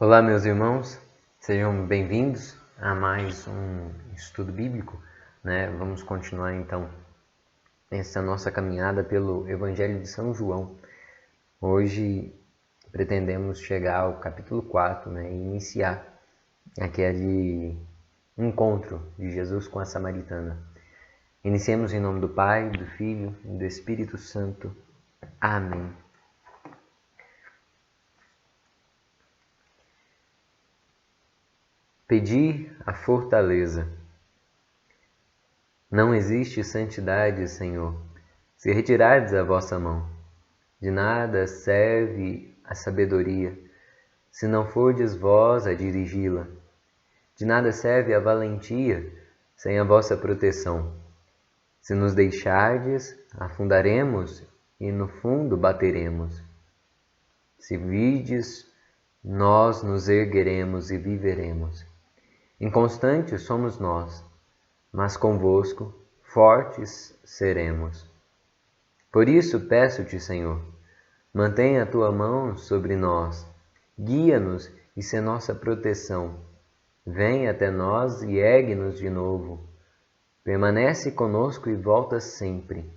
Olá, meus irmãos, sejam bem-vindos a mais um estudo bíblico, né? Vamos continuar então essa nossa caminhada pelo Evangelho de São João. Hoje pretendemos chegar ao capítulo 4, né? E iniciar aquele encontro de Jesus com a samaritana. Iniciemos em nome do Pai, do Filho e do Espírito Santo. Amém. Pedir a fortaleza. Não existe santidade, Senhor, se retirardes a vossa mão. De nada serve a sabedoria, se não fordes vós a dirigi-la. De nada serve a valentia, sem a vossa proteção. Se nos deixardes, afundaremos e no fundo bateremos. Se virdes, nós nos ergueremos e viveremos. Inconstantes somos nós, mas convosco fortes seremos. Por isso peço-te, Senhor, mantenha a tua mão sobre nós, guia-nos e sê nossa proteção. Vem até nós e ergue-nos de novo. Permanece conosco e volta sempre,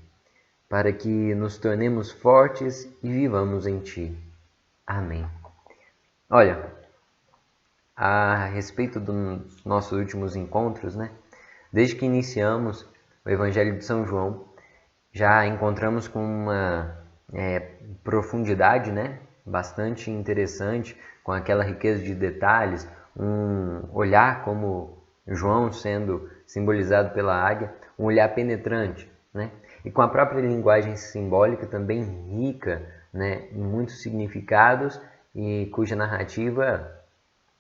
para que nos tornemos fortes e vivamos em ti. Amém. Olha, a respeito dos nossos últimos encontros, né? Desde que iniciamos o Evangelho de São João, já encontramos com uma profundidade, né? Bastante interessante, com aquela riqueza de detalhes, um olhar como João sendo simbolizado pela águia, um olhar penetrante, né? E com a própria linguagem simbólica também rica, né? Em muitos significados e cuja narrativa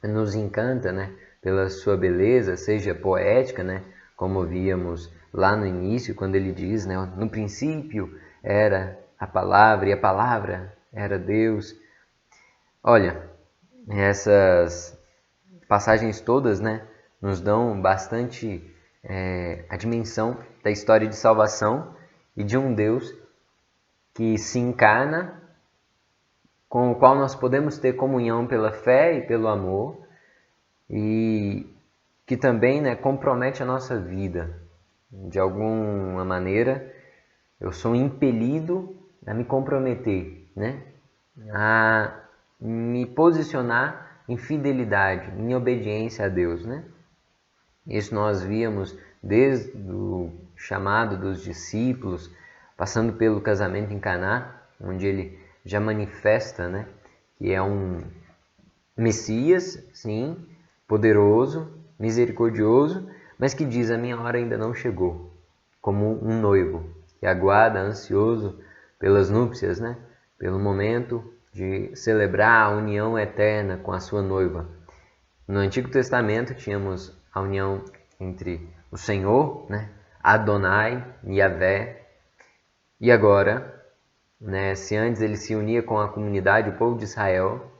nos encanta, né, pela sua beleza, seja poética, né, como víamos lá no início, quando ele diz, né, no princípio era a palavra e a palavra era Deus. Olha, essas passagens todas, né, nos dão bastante a dimensão da história de salvação e de um Deus que se encarna, com o qual nós podemos ter comunhão pela fé e pelo amor, e que também, né, compromete a nossa vida. De alguma maneira, eu sou impelido a me comprometer, né, a me posicionar em fidelidade, em obediência a Deus, né? Isso nós víamos desde o chamado dos discípulos, passando pelo casamento em Caná, onde ele já manifesta, né, que é um Messias, sim, poderoso, misericordioso, mas que diz: a minha hora ainda não chegou, como um noivo que aguarda ansioso pelas núpcias, né, pelo momento de celebrar a união eterna com a sua noiva. No Antigo Testamento tínhamos a união entre o Senhor, né, Adonai, Yahvé, e agora, né, se antes ele se unia com a comunidade, o povo de Israel,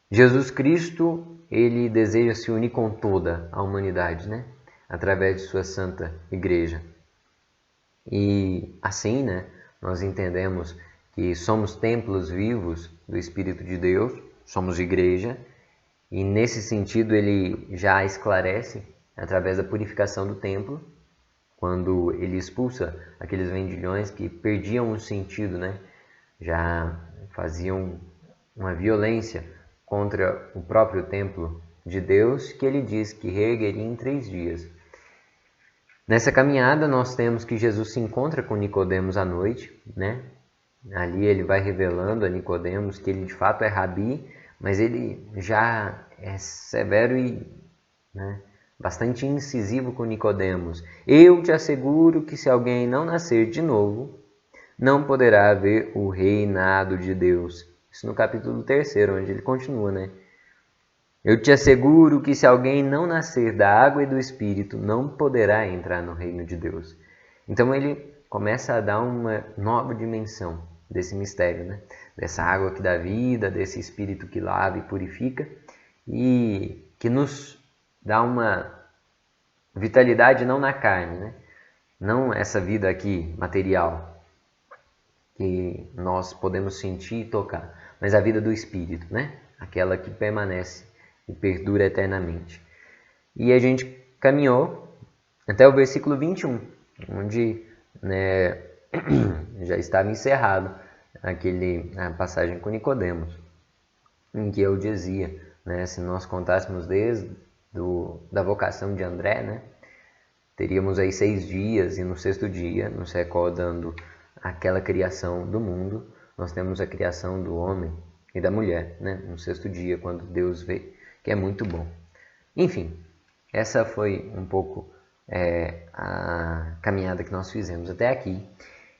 Jesus Cristo, ele deseja se unir com toda a humanidade, né, através de sua santa igreja. E assim, né, nós entendemos que somos templos vivos do Espírito de Deus, somos igreja, e nesse sentido ele já esclarece através da purificação do templo, quando ele expulsa aqueles vendilhões que perdiam o sentido, né? Já faziam uma violência contra o próprio templo de Deus, que ele diz que reergueria em 3 dias. Nessa caminhada nós temos que Jesus se encontra com Nicodemos à noite, né? Ali ele vai revelando a Nicodemos que ele de fato é rabi, mas ele já é severo e, né, bastante incisivo com Nicodemos. Eu te asseguro que se alguém não nascer de novo, não poderá ver o reinado de Deus. Isso no capítulo 3, onde ele continua, né? Eu te asseguro que se alguém não nascer da água e do Espírito, não poderá entrar no reino de Deus. Então ele começa a dar uma nova dimensão desse mistério, né? Dessa água que dá vida, desse Espírito que lava e purifica e que nos dá uma vitalidade não na carne, né? Não essa vida aqui material que nós podemos sentir e tocar, mas a vida do Espírito, né? aquela que permanece e perdura eternamente. E a gente caminhou até o versículo 21, onde, né, já estava encerrado a passagem com Nicodemos, em que eu dizia, né, se nós contássemos desde da vocação de André, né, teríamos aí 6 dias, e no 6º dia, nos recordando aquela criação do mundo, nós temos a criação do homem e da mulher, né, no 6º dia, quando Deus vê, que é muito bom. Enfim, essa foi um pouco a caminhada que nós fizemos até aqui.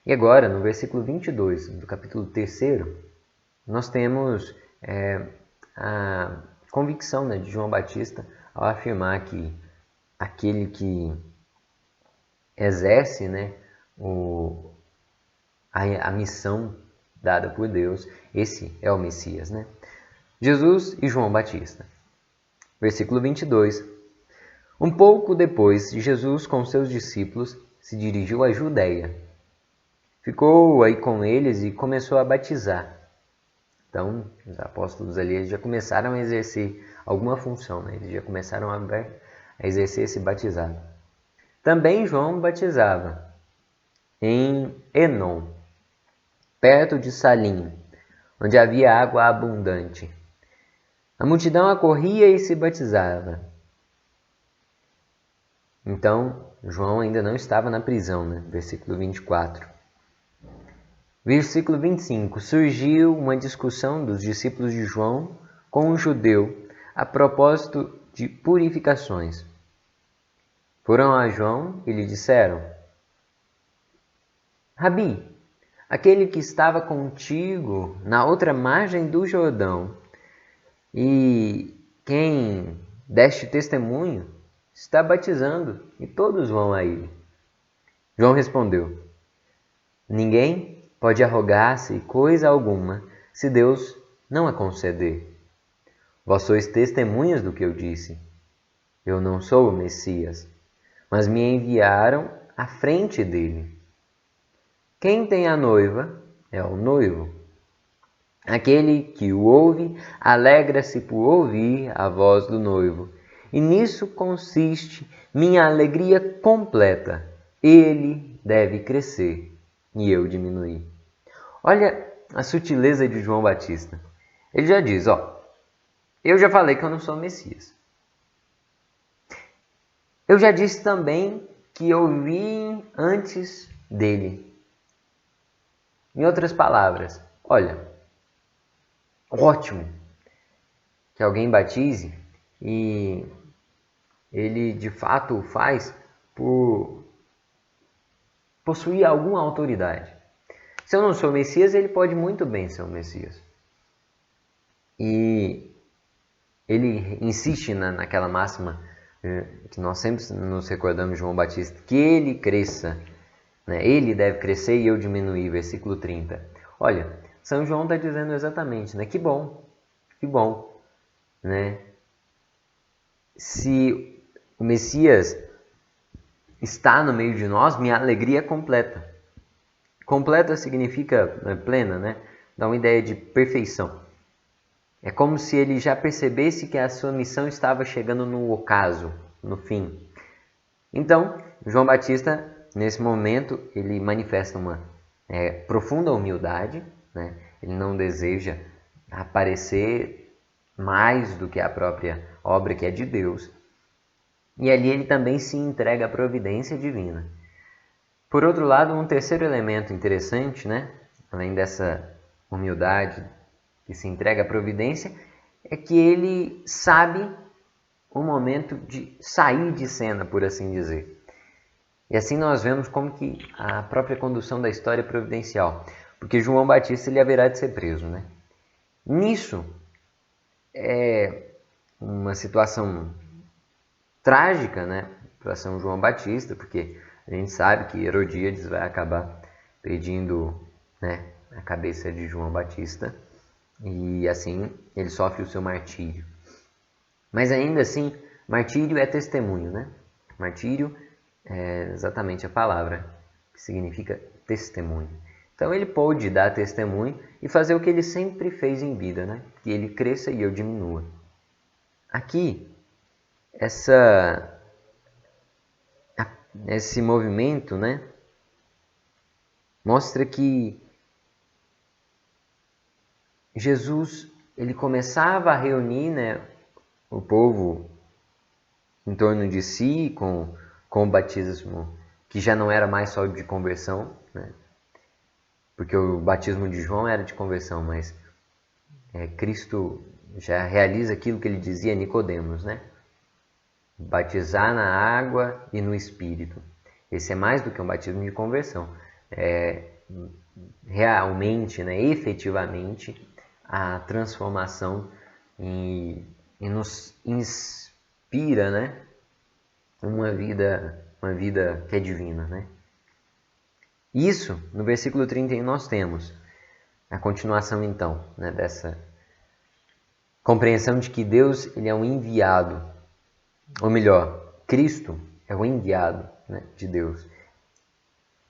E agora, no versículo 22 do capítulo 3, nós temos a convicção, né, de João Batista ao afirmar que aquele que exerce, né, a missão dada por Deus, esse é o Messias, né? Jesus e João Batista. Versículo 22. Um pouco depois, Jesus com seus discípulos se dirigiu à Judéia. Ficou aí com eles e começou a batizar. Então, os apóstolos ali já começaram a exercer alguma função, né? Eles já começaram a exercer esse batizado. Também João batizava em Enom, perto de Salim, onde havia água abundante. A multidão acorria e se batizava. Então, João ainda não estava na prisão, né? Versículo 24. Versículo 25. Surgiu uma discussão dos discípulos de João com um judeu a propósito de purificações. Foram a João e lhe disseram: Rabi, aquele que estava contigo na outra margem do Jordão e quem deste testemunho está batizando e todos vão a ele. João respondeu: Ninguém pode arrogar-se coisa alguma se Deus não a conceder. Vós sois testemunhas do que eu disse. Eu não sou o Messias, mas me enviaram à frente dele. Quem tem a noiva é o noivo. Aquele que o ouve alegra-se por ouvir a voz do noivo. E nisso consiste minha alegria completa. Ele deve crescer e eu diminuir. Olha a sutileza de João Batista. Ele já diz, eu já falei que eu não sou o Messias. Eu já disse também que eu vim antes dele. Em outras palavras, olha, ótimo que alguém batize e ele de fato o faz por possuir alguma autoridade. Se eu não sou o Messias, ele pode muito bem ser o Messias. E ele insiste naquela máxima que nós sempre nos recordamos de João Batista, que ele cresça, né? Ele deve crescer e eu diminuir, versículo 30. Olha, São João está dizendo exatamente, né? Que bom, né? Se o Messias está no meio de nós, minha alegria é completa. Completa significa plena, né? Dá uma ideia de perfeição. É como se ele já percebesse que a sua missão estava chegando no ocaso, no fim. Então, João Batista, nesse momento, ele manifesta uma profunda humildade, né? Ele não deseja aparecer mais do que a própria obra que é de Deus. E ali ele também se entrega à providência divina. Por outro lado, um terceiro elemento interessante, né? Além dessa humildade que se entrega à providência, é que ele sabe o momento de sair de cena, por assim dizer. E assim nós vemos como que a própria condução da história é providencial. Porque João Batista ele haverá de ser preso, né? Nisso é uma situação trágica, né, para São João Batista, porque a gente sabe que Herodíades vai acabar pedindo, né, a cabeça de João Batista e assim ele sofre o seu martírio. Mas ainda assim, martírio é testemunho, né? Martírio é exatamente a palavra que significa testemunho. Então ele pôde dar testemunho e fazer o que ele sempre fez em vida, né? Que ele cresça e eu diminua. Aqui, esse movimento, né, mostra que Jesus, ele começava a reunir, né, o povo em torno de si com o batismo, que já não era mais só de conversão, né, porque o batismo de João era de conversão, mas Cristo já realiza aquilo que ele dizia a Nicodemos, né? Batizar na água e no Espírito. Esse é mais do que um batismo de conversão. Realmente, né, efetivamente, a transformação e nos inspira, né, uma vida que é divina, né? Isso, no versículo 31, nós temos a continuação, então, né, dessa compreensão de que Deus ele é um enviado, ou melhor, Cristo é o enviado, né, de Deus.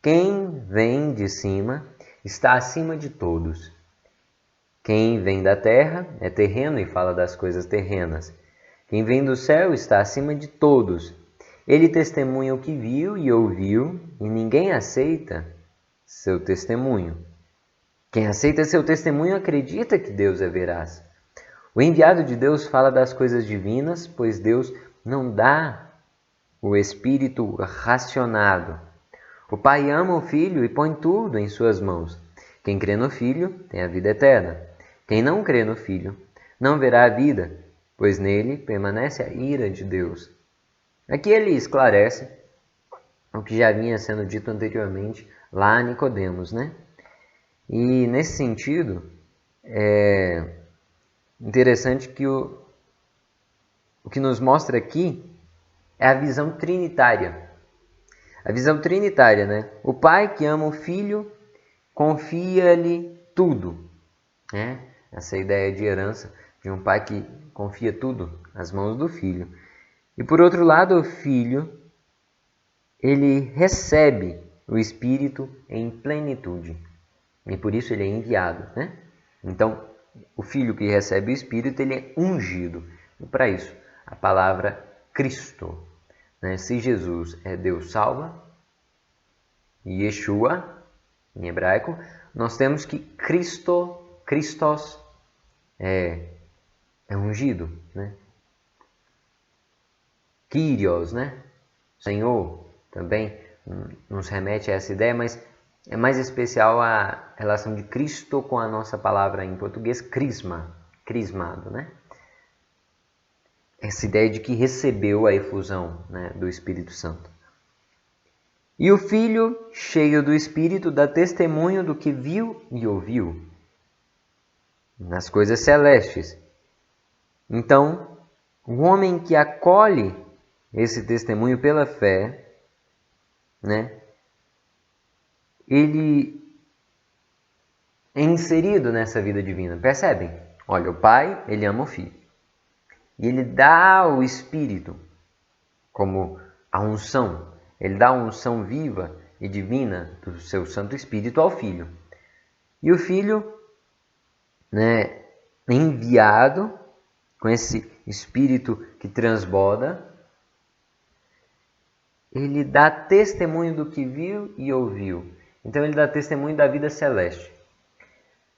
Quem vem de cima está acima de todos. Quem vem da terra é terreno e fala das coisas terrenas. Quem vem do céu está acima de todos. Ele testemunha o que viu e ouviu, e ninguém aceita seu testemunho. Quem aceita seu testemunho acredita que Deus é veraz. O enviado de Deus fala das coisas divinas, pois Deus não dá o Espírito racionado. O Pai ama o Filho e põe tudo em suas mãos. Quem crê no Filho tem a vida eterna. Quem não crê no Filho não verá a vida, pois nele permanece a ira de Deus. Aqui ele esclarece o que já vinha sendo dito anteriormente lá a Nicodemos, né? E nesse sentido, é interessante que o que nos mostra aqui é a visão trinitária. A visão trinitária, né? O Pai que ama o Filho confia-lhe tudo, né? Essa ideia de herança de um pai que confia tudo nas mãos do Filho. E por outro lado, o Filho, ele recebe o Espírito em plenitude. E por isso ele é enviado, né? Então, o Filho que recebe o Espírito, ele é ungido. E para isso, a palavra Cristo. Né? Se Jesus é Deus salva, Yeshua, em hebraico, nós temos que Christos é ungido, né? Kyrios, né? Senhor, também nos remete a essa ideia, mas é mais especial a relação de Cristo com a nossa palavra em português, crisma, crismado, né? Essa ideia de que recebeu a efusão, né, do Espírito Santo. E o Filho, cheio do Espírito, dá testemunho do que viu e ouviu nas coisas celestes. Então, o homem que acolhe esse testemunho pela fé, né, ele é inserido nessa vida divina. Percebem? Olha, o Pai, ele ama o Filho. E ele dá o Espírito como a unção. Ele dá a unção viva e divina do seu Santo Espírito ao Filho. E o Filho, né, enviado com esse Espírito que transborda, ele dá testemunho do que viu e ouviu. Então ele dá testemunho da vida celeste.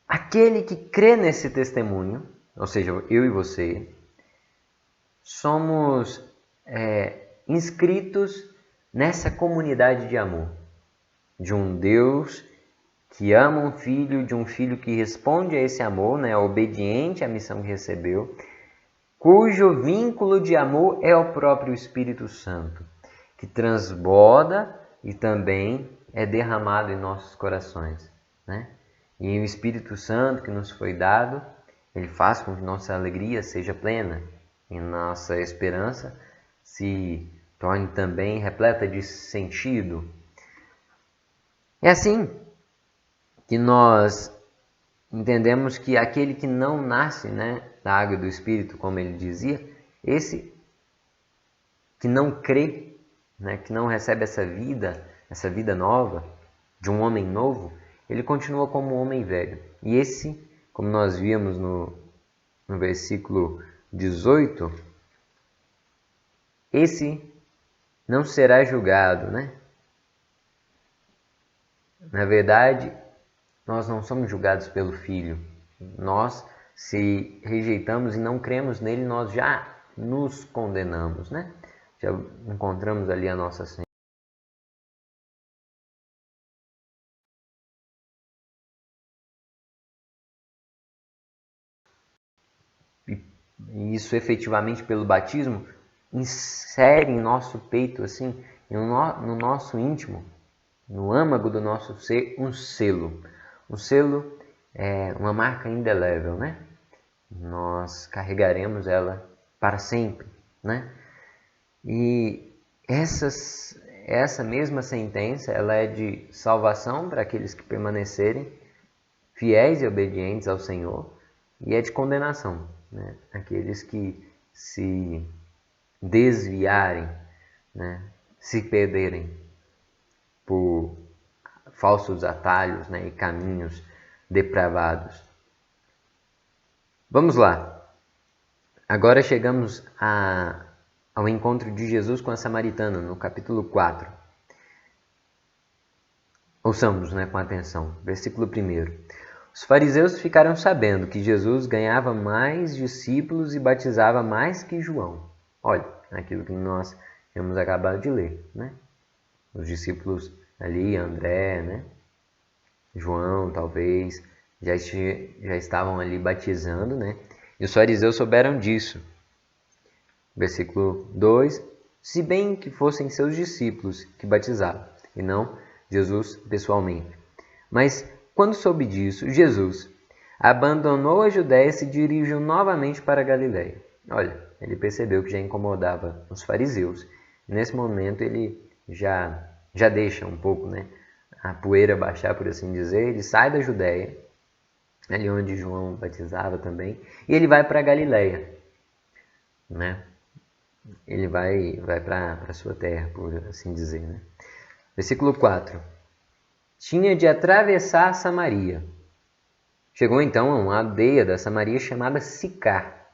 Aquele que crê nesse testemunho, ou seja, eu e você, somos inscritos nessa comunidade de amor, de um Deus que ama um filho, de um filho que responde a esse amor, né, obediente à missão que recebeu, cujo vínculo de amor é o próprio Espírito Santo, que transborda e também é derramado em nossos corações, né? E o Espírito Santo que nos foi dado, ele faz com que nossa alegria seja plena e nossa esperança se torne também repleta de sentido. É assim que nós entendemos que aquele que não nasce, né, da água e do Espírito, como ele dizia, esse que não crê, né, que não recebe essa vida nova, de um homem novo, ele continua como um homem velho. E esse, como nós vimos no versículo 18, esse não será julgado, né? Na verdade, nós não somos julgados pelo Filho. Nós, se rejeitamos e não cremos nele, nós já nos condenamos, né? Já encontramos ali a nossa sentença. E isso efetivamente pelo batismo insere em nosso peito, assim, no nosso íntimo, no âmago do nosso ser, um selo. Um selo é uma marca indelével, né? Nós carregaremos ela para sempre, né? E essa mesma sentença, ela é de salvação para aqueles que permanecerem fiéis e obedientes ao Senhor, e é de condenação, né? Aqueles que se desviarem, né? Se perderem por falsos atalhos, né? E caminhos depravados. Vamos lá. Agora chegamos ao encontro de Jesus com a samaritana, no capítulo 4. Ouçamos, né, com atenção. Versículo 1. Os fariseus ficaram sabendo que Jesus ganhava mais discípulos e batizava mais que João. Olha, aquilo que nós temos acabado de ler, né? Os discípulos ali, André, né? João, talvez, já estavam ali batizando, né? E os fariseus souberam disso. Versículo 2. Se bem que fossem seus discípulos que batizavam, e não Jesus pessoalmente. Mas quando soube disso, Jesus abandonou a Judéia e se dirigiu novamente para a Galiléia. Olha, ele percebeu que já incomodava os fariseus. Nesse momento ele já deixa um pouco, né, a poeira baixar, por assim dizer. Ele sai da Judéia, ali onde João batizava também, e ele vai para a Galiléia, né? Ele vai para a sua terra, por assim dizer, né? Versículo 4. Tinha de atravessar Samaria. Chegou então a uma aldeia da Samaria chamada Sicar,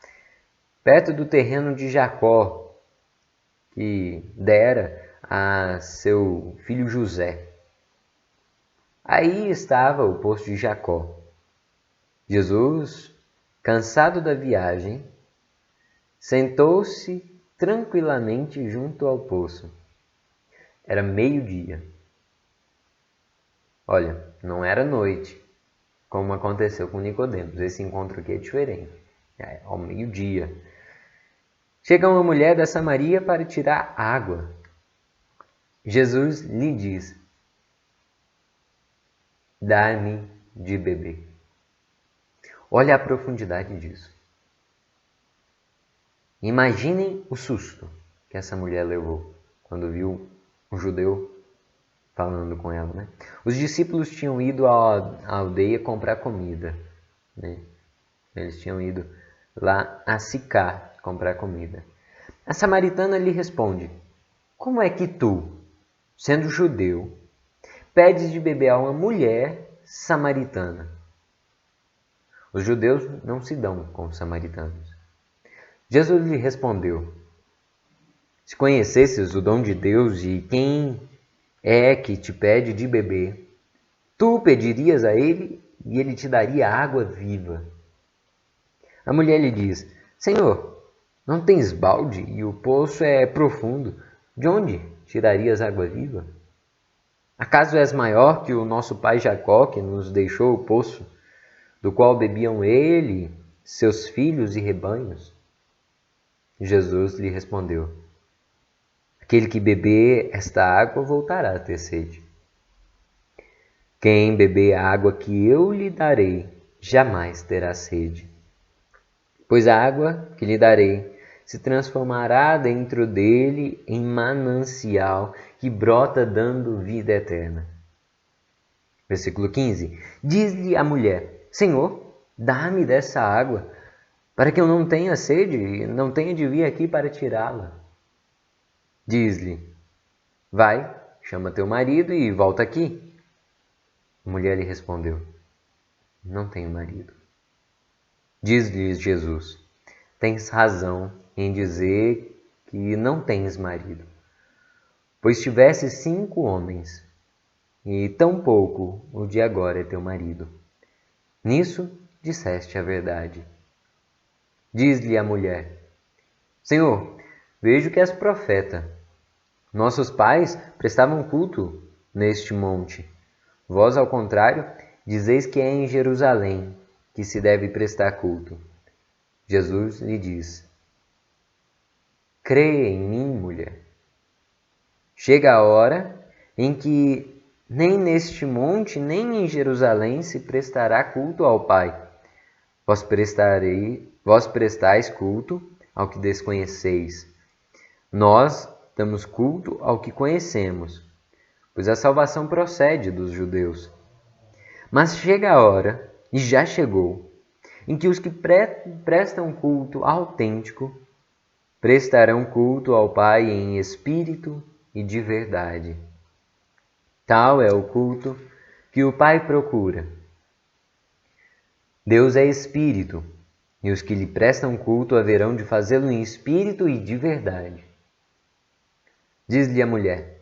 perto do terreno de Jacó, que dera a seu filho José. Aí estava o poço de Jacó. Jesus, cansado da viagem, sentou-se tranquilamente junto ao poço. Era meio-dia. Olha, não era noite, como aconteceu com Nicodemos. Esse encontro aqui é diferente. É ao meio-dia. Chega uma mulher da Samaria para tirar água. Jesus lhe diz: dá-me de beber. Olha a profundidade disso. Imaginem o susto que essa mulher levou quando viu um judeu falando com ela, né? Os discípulos tinham ido à aldeia comprar comida, né? Eles tinham ido lá a Sicar comprar comida. A samaritana lhe responde: como é que tu, sendo judeu, pedes de beber a uma mulher samaritana? Os judeus não se dão com os samaritanos. Jesus lhe respondeu: se conhecesses o dom de Deus e quem é que te pede de beber, tu pedirias a ele e ele te daria água viva. A mulher lhe diz: Senhor, não tens balde e o poço é profundo. De onde tirarias água viva? Acaso és maior que o nosso pai Jacó, que nos deixou o poço, do qual bebiam ele, seus filhos e rebanhos? Jesus lhe respondeu: aquele que beber esta água voltará a ter sede. Quem beber a água que eu lhe darei, jamais terá sede. Pois a água que lhe darei se transformará dentro dele em manancial que brota dando vida eterna. Versículo 15. Diz-lhe a mulher: Senhor, dá-me dessa água, para que eu não tenha sede e não tenha de vir aqui para tirá-la. Diz-lhe: vai, chama teu marido e volta aqui. A mulher lhe respondeu: Não tenho marido. Diz-lhe Jesus: Tens razão em dizer que não tens marido, pois tiveste 5 homens, e tampouco o de agora é teu marido. Nisso disseste a verdade. Diz-lhe a mulher: Senhor, vejo que és profeta. Nossos pais prestavam culto neste monte. Vós, ao contrário, dizeis que é em Jerusalém que se deve prestar culto. Jesus lhe diz: Crê em mim, mulher. Chega a hora em que nem neste monte, nem em Jerusalém se prestará culto ao Pai. Vós prestais culto ao que desconheceis. Nós damos culto ao que conhecemos, pois a salvação procede dos judeus. Mas chega a hora, e já chegou, em que os que prestam culto autêntico prestarão culto ao Pai em espírito e de verdade. Tal é o culto que o Pai procura. Deus é espírito, e os que lhe prestam culto haverão de fazê-lo em espírito e de verdade. Diz-lhe a mulher: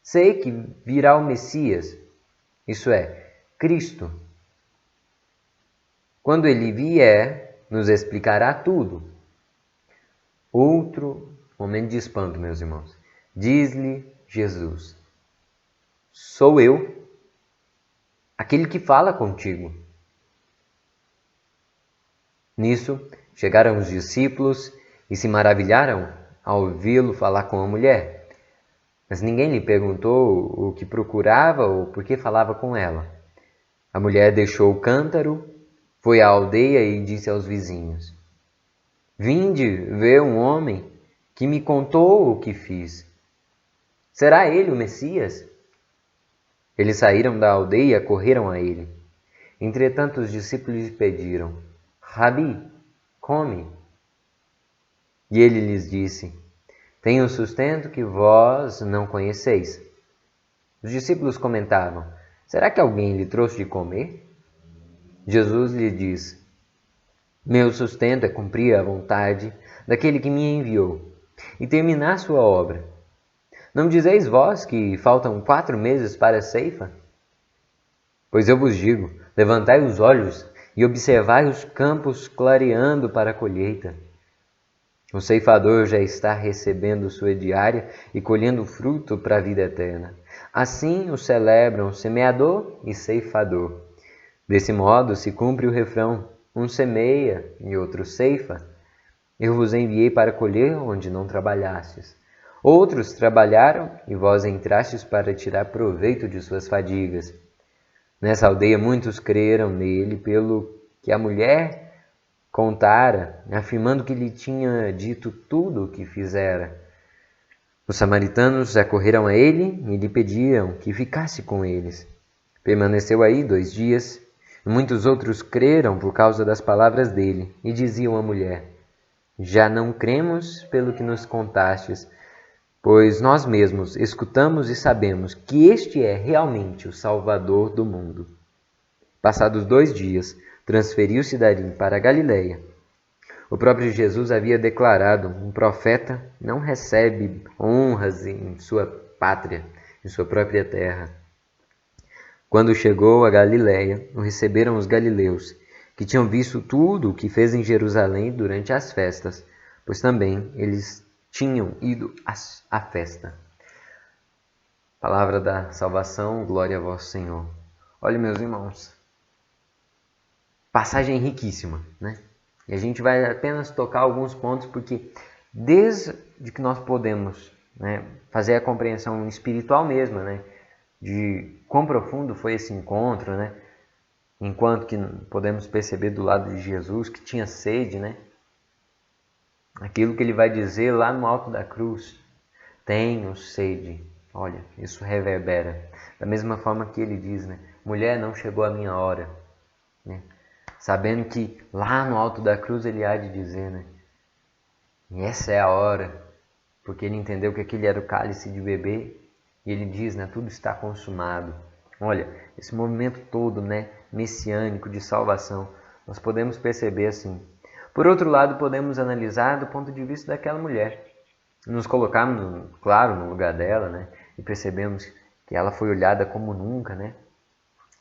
Sei que virá o Messias, isso é, Cristo. Quando ele vier, nos explicará tudo. Outro momento de espanto, meus irmãos. Diz-lhe Jesus: Sou eu, aquele que fala contigo. Nisso, chegaram os discípulos e se maravilharam ao ouvi-lo falar com a mulher. Mas ninguém lhe perguntou o que procurava ou por que falava com ela. A mulher deixou o cântaro, foi à aldeia e disse aos vizinhos: Vinde ver um homem que me contou o que fiz. Será ele o Messias? Eles saíram da aldeia e correram a ele. Entretanto, os discípulos lhe pediram: Rabi, come. E ele lhes disse: Tenho um sustento que vós não conheceis. Os discípulos comentavam: Será que alguém lhe trouxe de comer? Jesus lhe diz: Meu sustento é cumprir a vontade daquele que me enviou e terminar sua obra. Não dizeis vós que faltam 4 meses para a ceifa? Pois eu vos digo: levantai os olhos e observai os campos clareando para a colheita. O ceifador já está recebendo sua diária e colhendo fruto para a vida eterna. Assim o celebram semeador e ceifador. Desse modo se cumpre o refrão: um semeia e outro ceifa. Eu vos enviei para colher onde não trabalhastes. Outros trabalharam e vós entrastes para tirar proveito de suas fadigas. Nessa aldeia muitos creram nele pelo que a mulher contara, afirmando que lhe tinha dito tudo o que fizera. Os samaritanos acorreram a ele e lhe pediram que ficasse com eles. Permaneceu aí 2 dias. Muitos outros creram por causa das palavras dele e diziam à mulher: Já não cremos pelo que nos contastes, pois nós mesmos escutamos e sabemos que este é realmente o Salvador do mundo. Passados 2 dias, transferiu-se dali para a Galiléia. O próprio Jesus havia declarado: um profeta não recebe honras em sua pátria, em sua própria terra. Quando chegou a Galiléia, o receberam os galileus, que tinham visto tudo o que fez em Jerusalém durante as festas, pois também eles tinham ido à festa. Palavra da salvação, glória a vós, Senhor. Olha, meus irmãos, passagem riquíssima, né? E a gente vai apenas tocar alguns pontos, porque desde que nós podemos, né, fazer a compreensão espiritual mesmo, né, de quão profundo foi esse encontro, né, enquanto que podemos perceber do lado de Jesus que tinha sede, né, aquilo que ele vai dizer lá no alto da cruz: tenho sede. Olha, isso reverbera. Da mesma forma que ele diz, né, mulher, não chegou a minha hora, né? Sabendo que lá no alto da cruz ele há de dizer, né? E essa é a hora, porque ele entendeu que aquele era o cálice de beber, e ele diz, né? Tudo está consumado. Olha, esse movimento todo, né, messiânico de salvação, nós podemos perceber assim. Por outro lado, podemos analisar do ponto de vista daquela mulher. Nos colocarmos, claro, no lugar dela, né, e percebemos que ela foi olhada como nunca, né?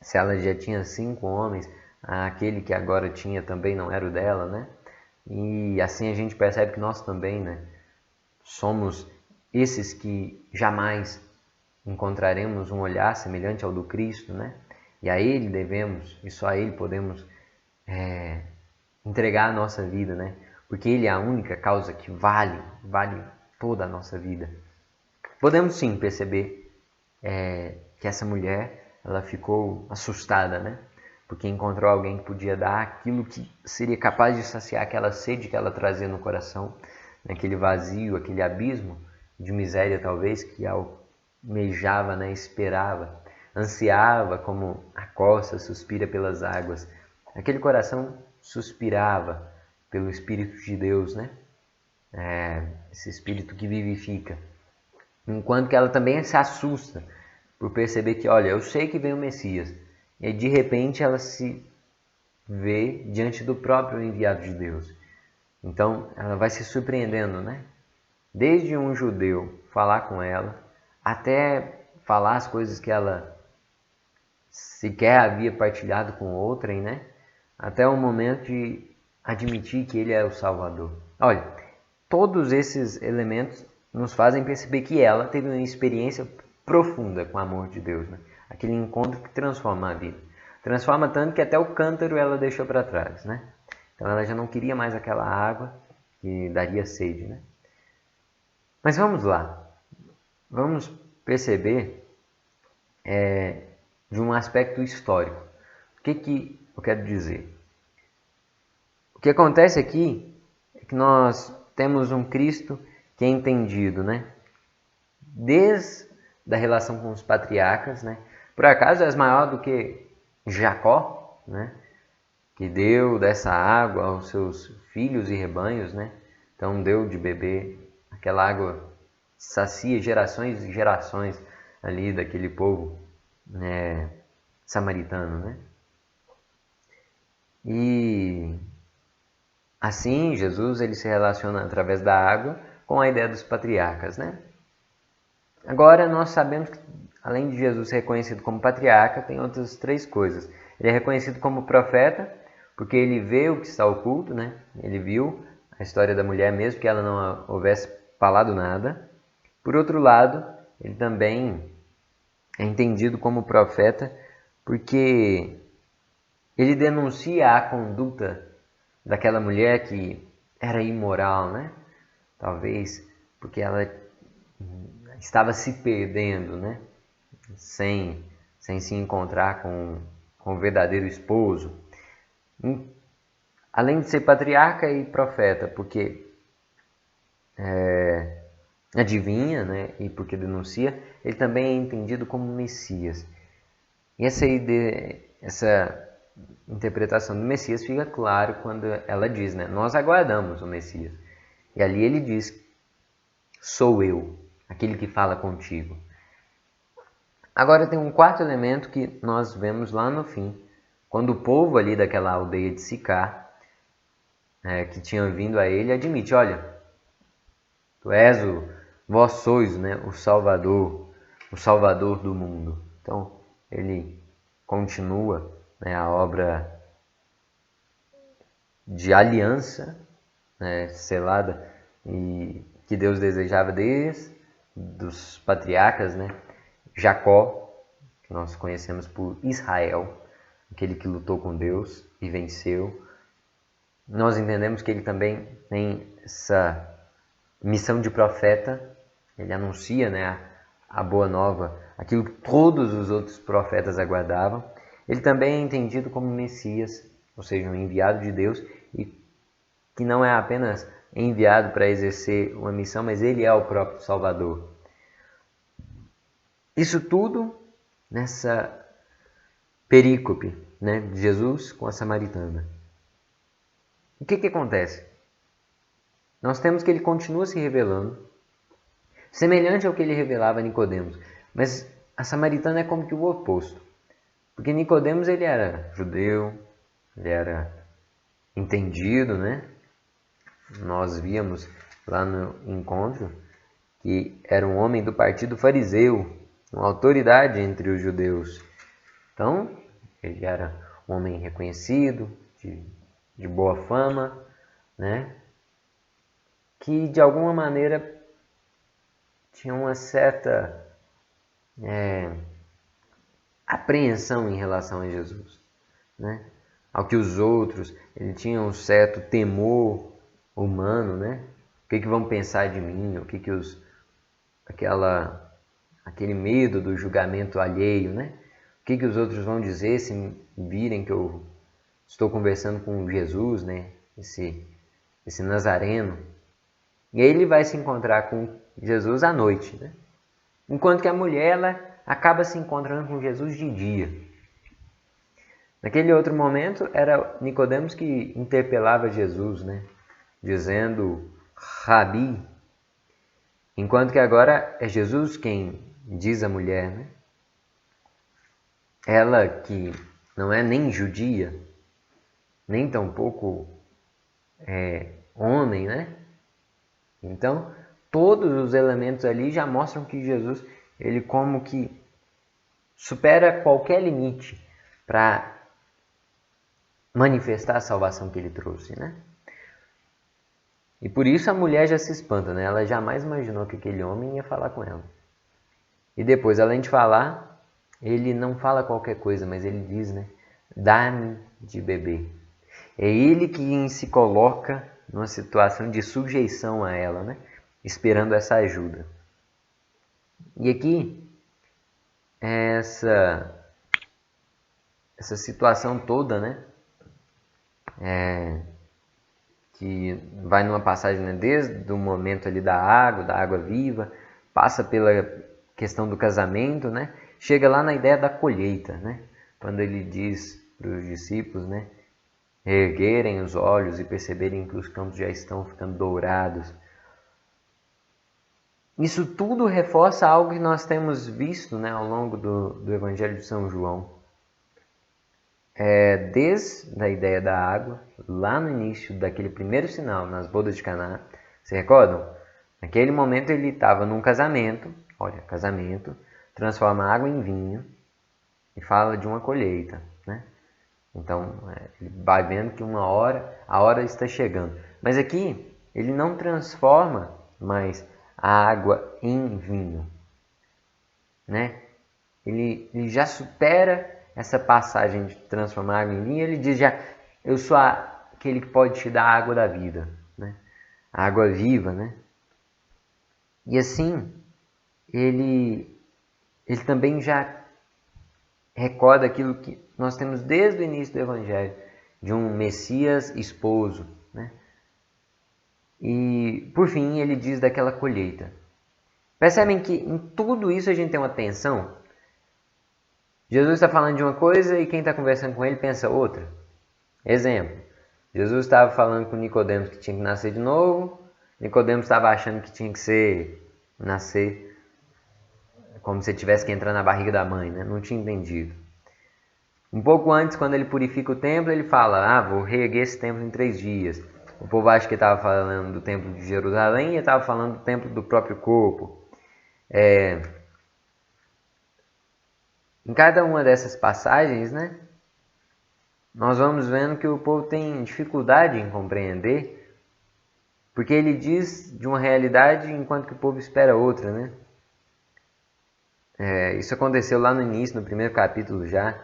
Se ela já tinha 5 homens, aquele que agora tinha também não era o dela, né? E assim a gente percebe que nós também, né, somos esses que jamais encontraremos um olhar semelhante ao do Cristo, né? E a Ele devemos, e só a Ele podemos entregar a nossa vida, né? Porque Ele é a única causa que vale toda a nossa vida. Podemos sim perceber que essa mulher, ela ficou assustada, né? Porque encontrou alguém que podia dar aquilo que seria capaz de saciar aquela sede que ela trazia no coração, aquele vazio, aquele abismo de miséria talvez que almejava, né? Esperava, ansiava como a costa suspira pelas águas. Aquele coração suspirava pelo Espírito de Deus, né? Esse Espírito que vivifica. Enquanto que ela também se assusta por perceber que, olha, eu sei que vem o Messias. E de repente ela se vê diante do próprio enviado de Deus. Então ela vai se surpreendendo, né? Desde um judeu falar com ela, até falar as coisas que ela sequer havia partilhado com outrem, né? Até o momento de admitir que ele é o Salvador. Olha, todos esses elementos nos fazem perceber que ela teve uma experiência profunda com o amor de Deus, né? Aquele encontro que transforma a vida. Transforma tanto que até o cântaro ela deixou para trás, né? Então ela já não queria mais aquela água que daria sede, né? Mas vamos lá. Vamos perceber de um aspecto histórico. O que eu quero dizer? O que acontece aqui é que nós temos um Cristo que é entendido, né? Desde a relação com os patriarcas, né? Por acaso és maior do que Jacó, né? Que deu dessa água aos seus filhos e rebanhos, né? Então deu de beber aquela água, sacia gerações e gerações ali daquele povo, né, samaritano, né? E assim Jesus ele se relaciona através da água com a ideia dos patriarcas, né? Agora nós sabemos que além de Jesus ser reconhecido como patriarca, tem outras 3 coisas. Ele é reconhecido como profeta, porque ele vê o que está oculto, né? Ele viu a história da mulher mesmo que ela não houvesse falado nada. Por outro lado, ele também é entendido como profeta porque ele denuncia a conduta daquela mulher que era imoral, né? Talvez porque ela estava se perdendo, né? Sem se encontrar com o verdadeiro esposo. Além de ser patriarca e profeta, porque adivinha, né? E porque denuncia, ele também é entendido como Messias. E essa interpretação do Messias fica claro quando ela diz, né? Nós aguardamos o Messias. E ali ele diz, sou eu, aquele que fala contigo. Agora tem um 4º elemento que nós vemos lá no fim, quando o povo ali daquela aldeia de Sicar, que tinha vindo a ele, admite, olha, vós sois, né, o Salvador do mundo. Então ele continua, né, a obra de aliança, né, selada e que Deus desejava desde dos patriarcas, né? Jacó, que nós conhecemos por Israel, aquele que lutou com Deus e venceu. Nós entendemos que ele também tem essa missão de profeta, ele anuncia, né, a boa nova, aquilo que todos os outros profetas aguardavam. Ele também é entendido como Messias, ou seja, um enviado de Deus, e que não é apenas enviado para exercer uma missão, mas ele é o próprio Salvador. Isso tudo nessa perícope, né, de Jesus com a samaritana. O que acontece? Nós temos que ele continua se revelando, semelhante ao que ele revelava a Nicodemos, mas a samaritana é como que o oposto. Porque Nicodemos ele era judeu, ele era entendido, né? Nós víamos lá no encontro que era um homem do partido fariseu, uma autoridade entre os judeus. Então, ele era um homem reconhecido, de boa fama, né? Que de alguma maneira tinha uma certa apreensão em relação a Jesus, né? Ao que os outros, ele tinha um certo temor humano, né? O que vão pensar de mim? O que aquele medo do julgamento alheio, né? O que os outros vão dizer se virem que eu estou conversando com Jesus, né? Esse Nazareno. E aí ele vai se encontrar com Jesus à noite, né? Enquanto que a mulher ela acaba se encontrando com Jesus de dia. Naquele outro momento era Nicodemos que interpelava Jesus, né? Dizendo Rabi, enquanto que agora é Jesus quem diz à mulher, né? Ela que não é nem judia, nem tampouco homem, né? Então, todos os elementos ali já mostram que Jesus, ele como que supera qualquer limite para manifestar a salvação que ele trouxe, né? E por isso a mulher já se espanta, né? Ela jamais imaginou que aquele homem ia falar com ela. E depois, além de falar, ele não fala qualquer coisa, mas ele diz, né? Dá-me de beber. É ele quem se coloca numa situação de sujeição a ela, né? Esperando essa ajuda. E aqui, essa situação toda, né? Que vai numa passagem, né? Desde o momento ali da água viva, passa pela questão do casamento, né? Chega lá na ideia da colheita, né? Quando ele diz para os discípulos, né? Erguerem os olhos e perceberem que os campos já estão ficando dourados. Isso tudo reforça algo que nós temos visto, né, ao longo do Evangelho de São João. Desde a ideia da água, lá no início daquele primeiro sinal, nas bodas de Caná, se recordam? Naquele momento ele estava num casamento, olha, casamento, transforma água em vinho e fala de uma colheita, né? Então, ele vai vendo que a hora está chegando. Mas aqui, ele não transforma mais a água em vinho, né? Ele já supera essa passagem de transformar a água em vinho. Ele diz já, eu sou aquele que pode te dar a água da vida, né? A água viva, né? E assim, ele também já recorda aquilo que nós temos desde o início do Evangelho, de um Messias esposo, né? E, por fim, ele diz daquela colheita. Percebem que em tudo isso a gente tem uma tensão? Jesus está falando de uma coisa e quem está conversando com ele pensa outra. Exemplo, Jesus estava falando com Nicodemos que tinha que nascer de novo, Nicodemos estava achando que tinha que nascer como se tivesse que entrar na barriga da mãe, né? Não tinha entendido. Um pouco antes, quando ele purifica o templo, ele fala, vou reerguer esse templo em 3 dias. O povo acha que ele estava falando do templo de Jerusalém e ele estava falando do templo do próprio corpo. Em cada uma dessas passagens, né, nós vamos vendo que o povo tem dificuldade em compreender, porque ele diz de uma realidade enquanto que o povo espera outra, né? Isso aconteceu lá no início, no primeiro capítulo já,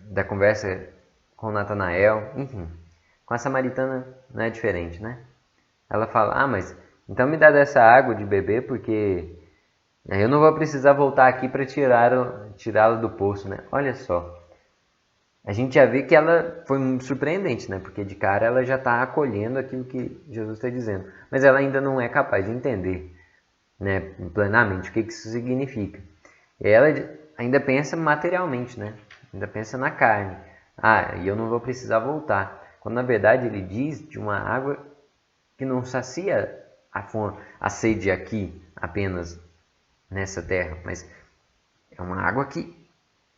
da conversa com Natanael, enfim. Com a samaritana não é diferente, né? Ela fala, mas então me dá dessa água de beber, porque eu não vou precisar voltar aqui para tirá-la do poço, né? Olha só. A gente já vê que ela foi surpreendente, né? Porque de cara ela já está acolhendo aquilo que Jesus está dizendo. Mas ela ainda não é capaz de entender, né, plenamente o que isso significa. E ela ainda pensa materialmente, né? Ainda pensa na carne. E eu não vou precisar voltar. Quando na verdade ele diz de uma água que não sacia a sede aqui apenas nessa terra, mas é uma água que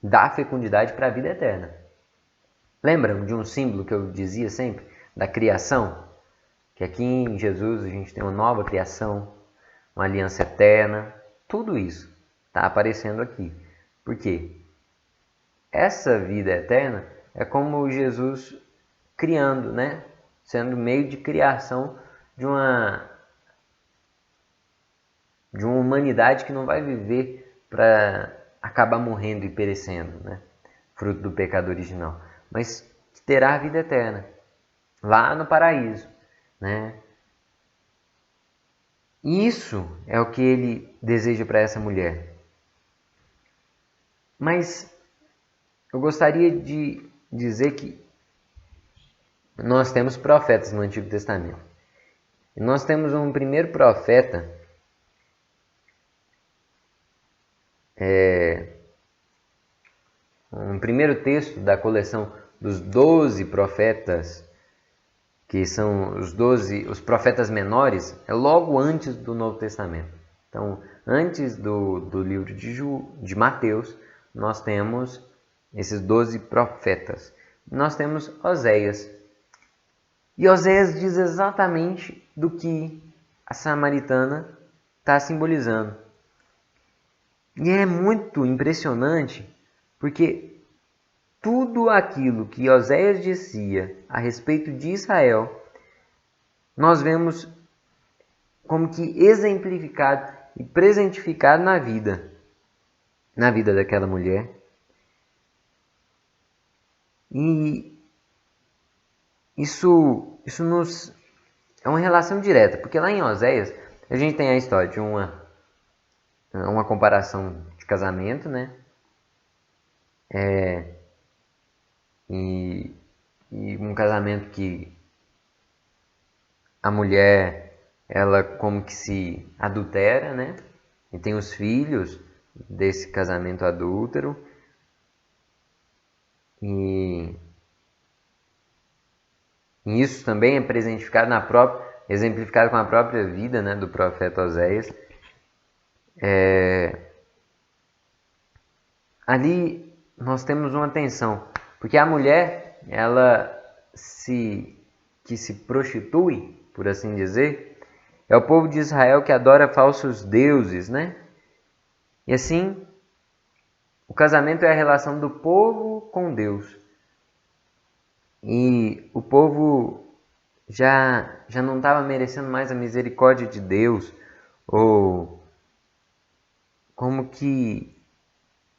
dá fecundidade para a vida eterna. Lembram de um símbolo que eu dizia sempre? Da criação? Que aqui em Jesus a gente tem uma nova criação, uma aliança eterna. Tudo isso está aparecendo aqui. Por quê? Essa vida eterna é como Jesus criando, né? Sendo meio de criação de uma humanidade que não vai viver para acabar morrendo e perecendo, né? Fruto do pecado original, mas que terá a vida eterna lá no paraíso, né? Isso é o que ele deseja para essa mulher. Mas eu gostaria de dizer que nós temos profetas no Antigo Testamento. E nós temos um primeiro profeta, um primeiro texto da coleção dos 12 profetas, que são os profetas menores, é logo antes do Novo Testamento. Então, antes do livro de Mateus, nós temos esses 12 profetas. Nós temos Oséias. E Oséias diz exatamente do que a samaritana está simbolizando. E é muito impressionante, porque tudo aquilo que Oséias dizia a respeito de Israel, nós vemos como que exemplificado e presentificado na vida daquela mulher. E isso nos é uma relação direta, porque lá em Oséias a gente tem a história de uma comparação de casamento, né? E um casamento que a mulher, ela como que se adultera, né? E tem os filhos desse casamento adúltero. E isso também é presentificado exemplificado com a própria vida, né, do profeta Oséias. Ali nós temos uma tensão, porque a mulher, ela que se prostitui, por assim dizer, é o povo de Israel que adora falsos deuses, né? E assim, o casamento é a relação do povo com Deus. E o povo já não estava merecendo mais a misericórdia de Deus, ou como que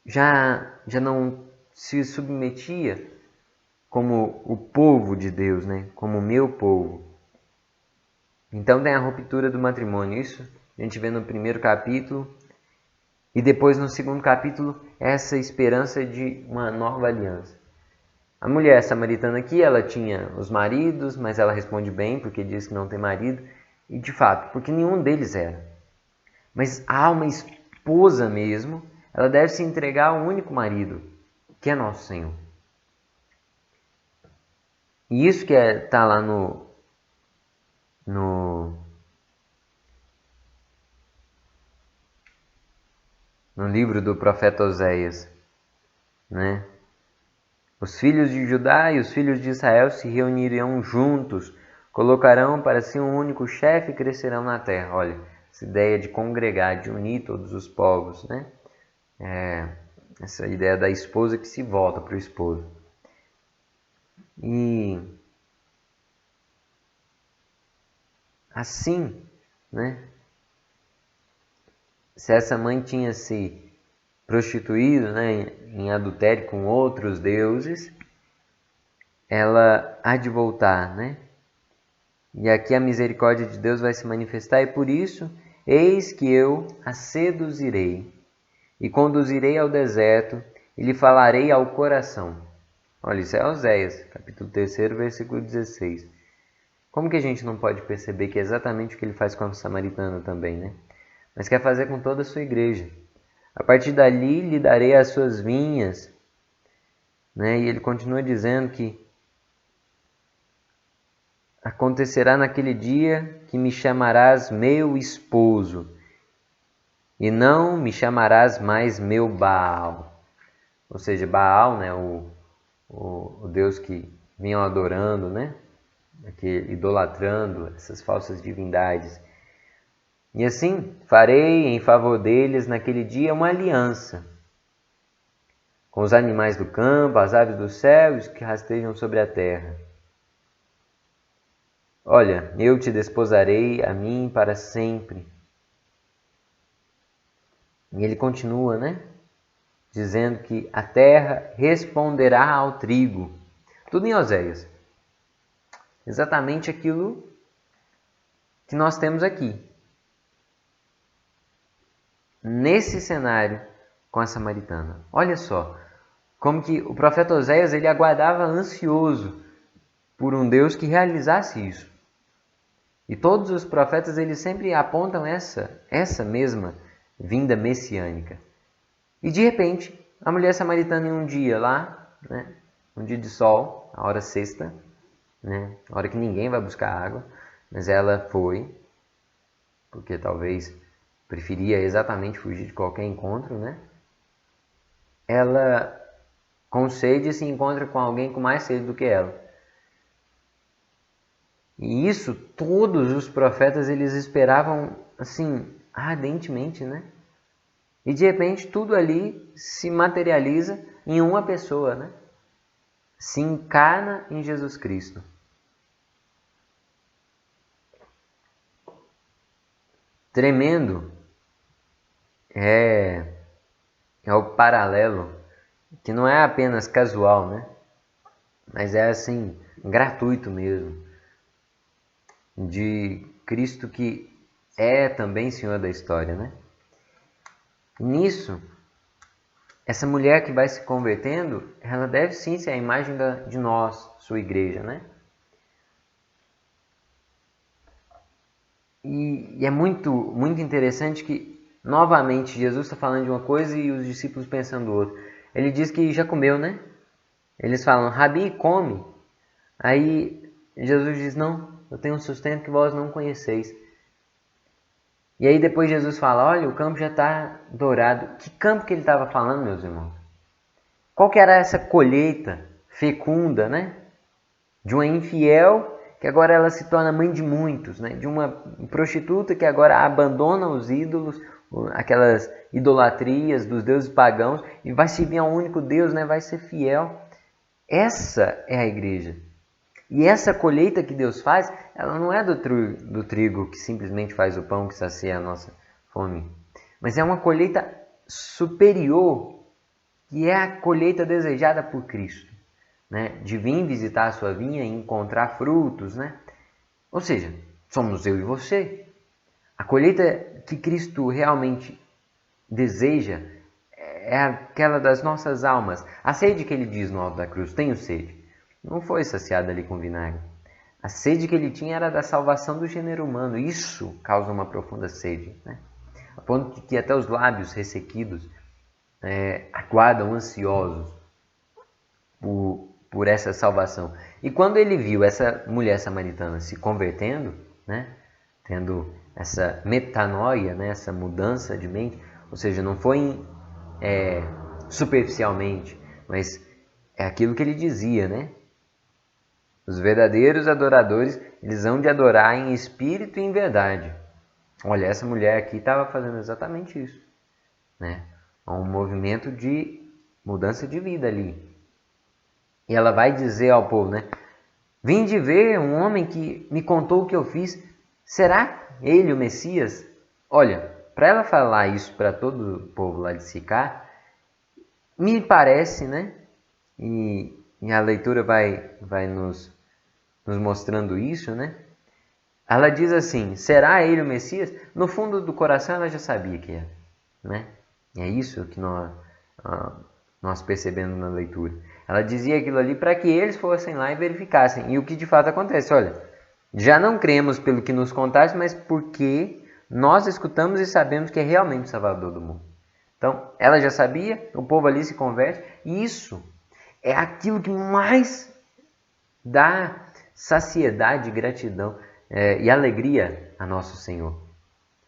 já não se submetia como o povo de Deus, né? Como o meu povo. Então tem a ruptura do matrimônio. Isso a gente vê no primeiro capítulo. E depois no segundo capítulo, essa esperança de uma nova aliança. A mulher samaritana aqui, ela tinha os maridos, mas ela responde bem, porque diz que não tem marido. E de fato, porque nenhum deles era. Mas há uma esposa mesmo, ela deve se entregar ao único marido, que é nosso Senhor. E isso que está lá no livro do profeta Oséias, né? Os filhos de Judá e os filhos de Israel se reunirão juntos, colocarão para si um único chefe e crescerão na terra. Olha, essa ideia de congregar, de unir todos os povos, né? Essa ideia da esposa que se volta para o esposo. E assim, né? Se essa mãe tinha se prostituído, né, em adultério com outros deuses, ela há de voltar, né? E aqui a misericórdia de Deus vai se manifestar, e por isso, eis que eu a seduzirei, e conduzirei ao deserto, e lhe falarei ao coração. Olha, isso é Oséias, capítulo 3, versículo 16. Como que a gente não pode perceber que é exatamente o que ele faz com a samaritana também, né? Mas quer fazer com toda a sua igreja. A partir dali lhe darei as suas vinhas, né? E ele continua dizendo que acontecerá naquele dia que me chamarás meu esposo, e não me chamarás mais meu Baal. ou seja, Baal, né, o Deus que vinham adorando, né, idolatrando essas falsas divindades. E assim, farei em favor deles naquele dia uma aliança com os animais do campo, as aves do céu e os que rastejam sobre a terra. Olha, eu te desposarei a mim para sempre. E ele continua, né? Dizendo que a terra responderá ao trigo. Tudo em Oséias. Exatamente aquilo que nós temos aqui. Nesse cenário com a samaritana. Olha só, como que o profeta Oséias ele aguardava ansioso por um Deus que realizasse isso. E todos os profetas eles sempre apontam essa mesma vinda messiânica. E de repente, a mulher samaritana em um dia lá, né, um dia de sol, a hora sexta, né, a hora que ninguém vai buscar água, mas ela foi, porque talvez preferia exatamente fugir de qualquer encontro, né? Ela, com sede, se encontra com alguém com mais sede do que ela. E isso todos os profetas eles esperavam assim ardentemente, né? E de repente tudo ali se materializa em uma pessoa, né? Se encarna em Jesus Cristo. Tremendo é o paralelo, que não é apenas casual, né? Mas é assim, gratuito mesmo. De Cristo que é também Senhor da história, né? Nisso, essa mulher que vai se convertendo, ela deve sim ser a imagem de nós, sua igreja, né? E é muito, muito interessante que, novamente, Jesus está falando de uma coisa e os discípulos pensando outra. Ele diz que já comeu, né? Eles falam, Rabi, come. Aí Jesus diz, não, eu tenho um sustento que vós não conheceis. E aí depois Jesus fala, olha, o campo já está dourado. Que campo que ele estava falando, meus irmãos? Qual que era essa colheita fecunda, né? De uma infiel que agora ela se torna mãe de muitos, né? De uma prostituta que agora abandona os ídolos, aquelas idolatrias dos deuses pagãos e vai servir a um único Deus, né? Vai ser fiel. Essa é a igreja. E essa colheita que Deus faz, ela não é do trigo que simplesmente faz o pão que sacia a nossa fome. Mas é uma colheita superior, que é a colheita desejada por Cristo. Né? De vir visitar a sua vinha e encontrar frutos. Né? Ou seja, somos eu e você. A colheita que Cristo realmente deseja é aquela das nossas almas. A sede que ele diz no alto da cruz, tenho sede. Não foi saciada ali com vinagre. A sede que ele tinha era da salvação do gênero humano. Isso causa uma profunda sede. Né? A ponto de que até os lábios ressequidos aguardam ansiosos por essa salvação. E quando ele viu essa mulher samaritana se convertendo, né? Tendo essa metanoia, né? Essa mudança de mente, ou seja, não foi superficialmente, mas é aquilo que ele dizia, né? Os verdadeiros adoradores, eles hão de adorar em espírito e em verdade. Olha, essa mulher aqui estava fazendo exatamente isso. Né? Há um movimento de mudança de vida ali. E ela vai dizer ao povo, né? Vim de ver um homem que me contou o que eu fiz. Será ele o Messias? Olha, para ela falar isso para todo o povo lá de Sicar, me parece, né? E a leitura vai nos mostrando isso, né? Ela diz assim, será ele o Messias? No fundo do coração ela já sabia que era, né? E é isso que nós percebemos na leitura. Ela dizia aquilo ali para que eles fossem lá e verificassem. E o que de fato acontece, olha, já não cremos pelo que nos contaste, mas porque nós escutamos e sabemos que é realmente o Salvador do mundo. Então, ela já sabia, o povo ali se converte, e isso é aquilo que mais dá saciedade, gratidão e alegria a nosso Senhor.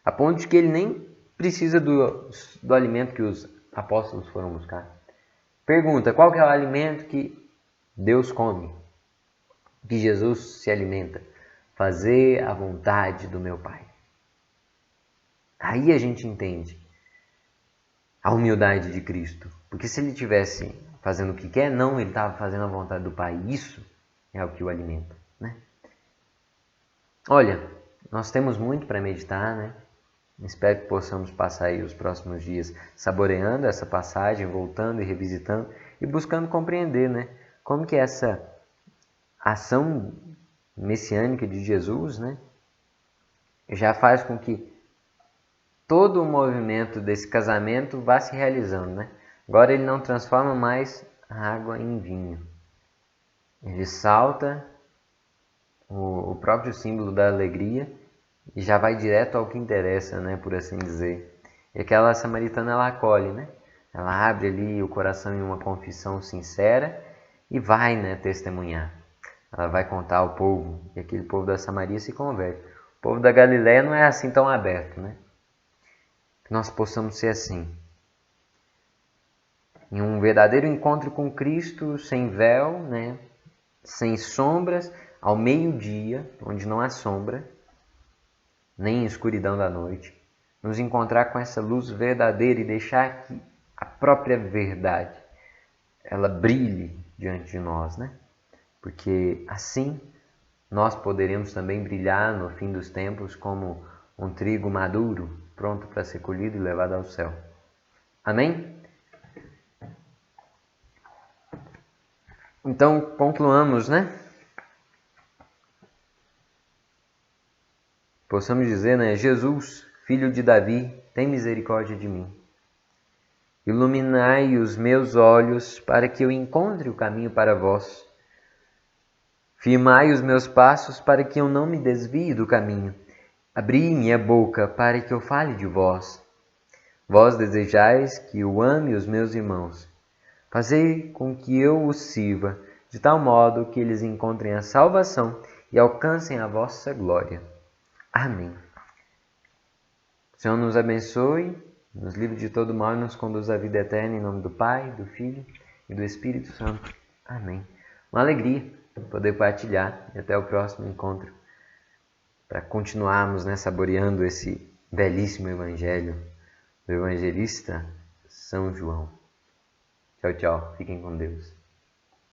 A ponto de que ele nem precisa do alimento que os apóstolos foram buscar. Pergunta, qual que é o alimento que Deus come? Que Jesus se alimenta? Fazer a vontade do meu Pai. Aí a gente entende a humildade de Cristo. Porque se ele estivesse fazendo o que quer, não, ele estava fazendo a vontade do Pai. Isso é o que o alimenta, né? Olha, nós temos muito para meditar, né? Espero que possamos passar aí os próximos dias saboreando essa passagem, voltando e revisitando e buscando compreender, né? Como que essa ação messiânica de Jesus, né? Já faz com que todo o movimento desse casamento vá se realizando, né? Agora ele não transforma mais a água em vinho. Ele salta o próprio símbolo da alegria e já vai direto ao que interessa, né? Por assim dizer. E aquela samaritana, ela acolhe, né? Ela abre ali o coração em uma confissão sincera e vai, né, testemunhar. Ela vai contar ao povo, e aquele povo da Samaria se converte. O povo da Galiléia não é assim tão aberto, né? Que nós possamos ser assim. Em um verdadeiro encontro com Cristo, sem véu, né? Sem sombras, ao meio-dia, onde não há sombra, nem escuridão da noite. Nos encontrar com essa luz verdadeira e deixar que a própria verdade, ela brilhe diante de nós, né? Porque assim nós poderemos também brilhar no fim dos tempos como um trigo maduro, pronto para ser colhido e levado ao céu. Amém? Então, concluamos, né? Possamos dizer, né? Jesus, filho de Davi, tem misericórdia de mim. Iluminai os meus olhos para que eu encontre o caminho para vós. Firmai os meus passos para que eu não me desvie do caminho. Abri minha boca para que eu fale de vós. Vós desejais que eu ame os meus irmãos. Fazei com que eu os sirva, de tal modo que eles encontrem a salvação e alcancem a vossa glória. Amém. O Senhor nos abençoe, nos livre de todo mal e nos conduz à vida eterna, em nome do Pai, do Filho e do Espírito Santo. Amém. Uma alegria poder partilhar e até o próximo encontro para continuarmos, né, saboreando esse belíssimo evangelho do evangelista São João. Tchau, tchau. Fiquem com Deus.